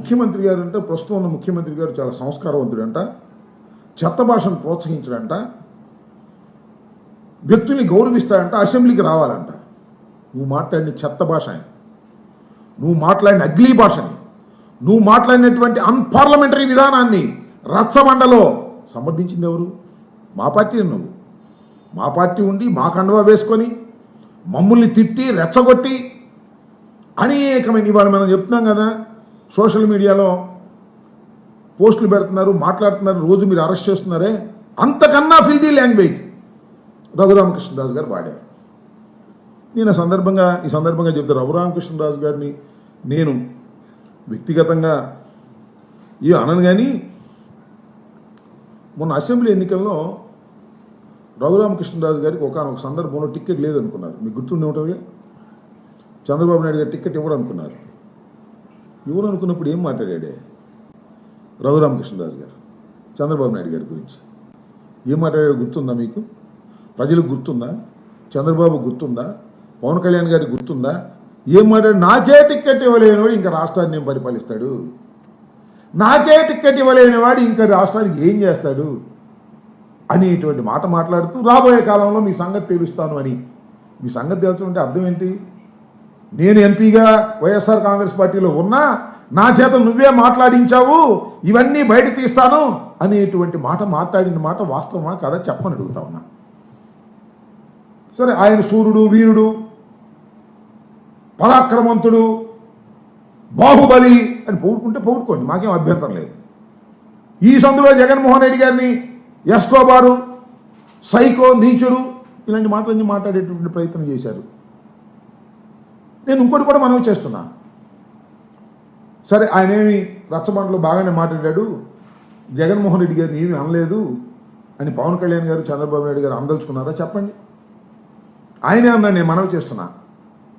ముఖ్యమంత్రి గారు అంటే ప్రస్తుతం ఉన్న ముఖ్యమంత్రి గారు చాలా సంస్కారవంతుడంట, చెత్త భాషను ప్రోత్సహించడంట, వ్యక్తుల్ని గౌరవిస్తాడంట, అసెంబ్లీకి రావాలంట. నువ్వు మాట్లాడిన చెత్త భాష, నువ్వు మాట్లాడిన అగ్లీ భాషని, నువ్వు మాట్లాడినటువంటి అన్పార్లమెంటరీ విధానాన్ని రచ్చబండలో సమర్థించింది ఎవరు? మా పార్టీ. నువ్వు మా పార్టీ ఉండి మా కండువా వేసుకొని మమ్మల్ని తిట్టి రెచ్చగొట్టి అనేకమైన, ఇవాళ మనం చెప్తున్నాం కదా, సోషల్ మీడియాలో పోస్టులు పెడుతున్నారు, మాట్లాడుతున్నారు, రోజు మీరు అరెస్ట్ చేస్తున్నారే, అంతకన్నా ఫిల్దీ లాంగ్వేజ్ రఘురామకృష్ణరాజు గారు వాడారు. నేను ఈ సందర్భంగా చెప్తే రఘురామకృష్ణరాజు గారిని నేను వ్యక్తిగతంగా అనను, కానీ మొన్న అసెంబ్లీ ఎన్నికల్లో రఘురామకృష్ణరాజు గారికి ఒకనొక సందర్భంలో టికెట్ లేదనుకున్నారు. మీకు గుర్తుండే ఉంటుంది, చంద్రబాబు నాయుడు గారు టికెట్ ఇవ్వడనుకున్నారు. ఇవ్వడనుకున్నప్పుడు ఏం మాట్లాడాడే రఘురామకృష్ణరాజు గారు చంద్రబాబు నాయుడు గారి గురించి? ఏం మాట్లాడాడో గుర్తుందా మీకు? ప్రజలకు గుర్తుందా? చంద్రబాబు గుర్తుందా? పవన్ కళ్యాణ్ గారికి గుర్తుందా? ఏం మాట్లాడు? నాకే టికెట్ ఇవ్వలేనివాడు ఇంకా రాష్ట్రాన్ని ఏం పరిపాలిస్తాడు, నాకే టికెట్ ఇవ్వలేనివాడు ఇంకా రాష్ట్రానికి ఏం చేస్తాడు అనేటువంటి మాట మాట్లాడుతూ రాబోయే కాలంలో మీ సంగతి తెలుస్తాను అని. మీ సంగతి తెలుసుకుంటే అర్థం ఏంటి? నేను ఎంపీగా వైఎస్ఆర్ కాంగ్రెస్ పార్టీలో ఉన్నా నా చేత నువ్వే మాట్లాడించావు, ఇవన్నీ బయట తీస్తాను అనేటువంటి మాట మాట్లాడిన మాట వాస్తవమా కదా చెప్పని అడుగుతా ఉన్నా. సరే, ఆయన సూర్యుడు, వీరుడు, పరాక్రమంతుడు, బాహుబలి అని పొగుడుకోండి, మాకేం అభ్యంతరం లేదు. ఈ సందులో జగన్మోహన్ రెడ్డి గారిని ఎస్కోబారు, సైకో, నీచుడు ఇలాంటి మాటలన్నీ మాట్లాడేటువంటి ప్రయత్నం చేశారు. నేను ఇంకోటి కూడా మనవి చేస్తున్నా. సరే, ఆయన ఏమి రచ్చబండలో బాగానే మాట్లాడాడు, జగన్మోహన్ రెడ్డి గారిని ఏమీ అనలేదు అని పవన్ కళ్యాణ్ గారు, చంద్రబాబు నాయుడు గారు అందలుచుకున్నారా? చెప్పండి. ఆయనే అన్నా, నేను మనవి చేస్తున్నా.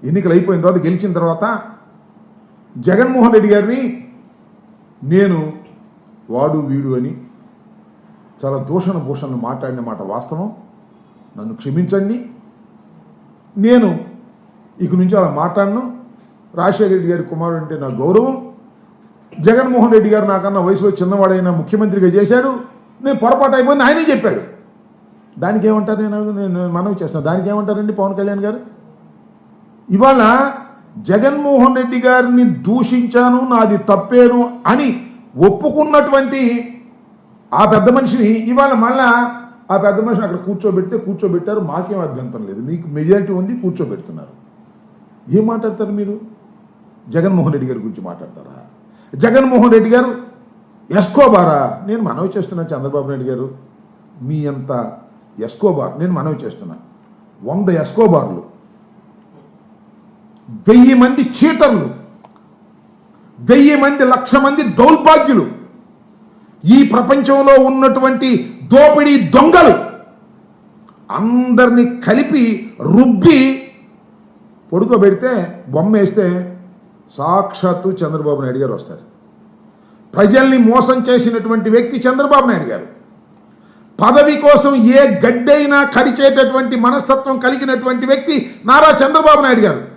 ఎన్నికలు అయిపోయిన తర్వాత, గెలిచిన తర్వాత జగన్మోహన్ రెడ్డి గారిని నేను వాడు వీడు అని చాలా భూషణలు మాట్లాడిన మాట వాస్తవం. నన్ను క్షమించండి, నేను ఇక నుంచి అలా మాట్లాడను. రాజశేఖర రెడ్డి గారి కుమారుడు అంటే నా గౌరవం. జగన్మోహన్ రెడ్డి గారు నాకన్నా వయసులో చిన్నవాడైన ముఖ్యమంత్రిగా చేశాడు, నేను పొరపాటు అయిపోయింది ఆయనే చెప్పాడు. దానికి ఏమంటారు? నేను మనవి చేస్తాను. దానికి ఏమంటారండి పవన్ కళ్యాణ్ గారు? ఇవాళ జగన్మోహన్ రెడ్డి గారిని దూషించాను, నాది తప్పేను అని ఒప్పుకున్నటువంటి ఆ పెద్ద మనిషిని ఇవాళ మళ్ళా ఆ పెద్ద మనిషిని అక్కడ కూర్చోబెట్టారు. మాకేం అభ్యంతరం లేదు, మీకు మెజారిటీ ఉంది, కూర్చోబెడుతున్నారు. ఏం మాట్లాడతారు మీరు? జగన్మోహన్ రెడ్డి గారి గురించి మాట్లాడతారా? జగన్మోహన్ రెడ్డి గారు ఎస్కోబారా? నేను మనవి చేస్తున్నా చంద్రబాబు నాయుడు గారు, మీ అంత ఎస్కోబార్ నేను మనవి చేస్తున్నా. 100 ఎస్కోబార్లు, 1000 మంది చీటర్లు, 1000 మంది, 1,00,000 మంది దౌర్భాగ్యులు, ఈ ప్రపంచంలో ఉన్నటువంటి దోపిడీ దొంగలు అందరినీ కలిపి రుబ్బి పొడుకోబెడితే, బొమ్మ వేస్తే సాక్షాత్తు చంద్రబాబు నాయుడు గారు వస్తారు. ప్రజల్ని మోసం చేసినటువంటి వ్యక్తి చంద్రబాబు నాయుడు గారు. పదవి కోసం ఏ గడ్డైనా కరిచేటటువంటి మనస్తత్వం కలిగినటువంటి వ్యక్తి నారా చంద్రబాబు నాయుడు గారు.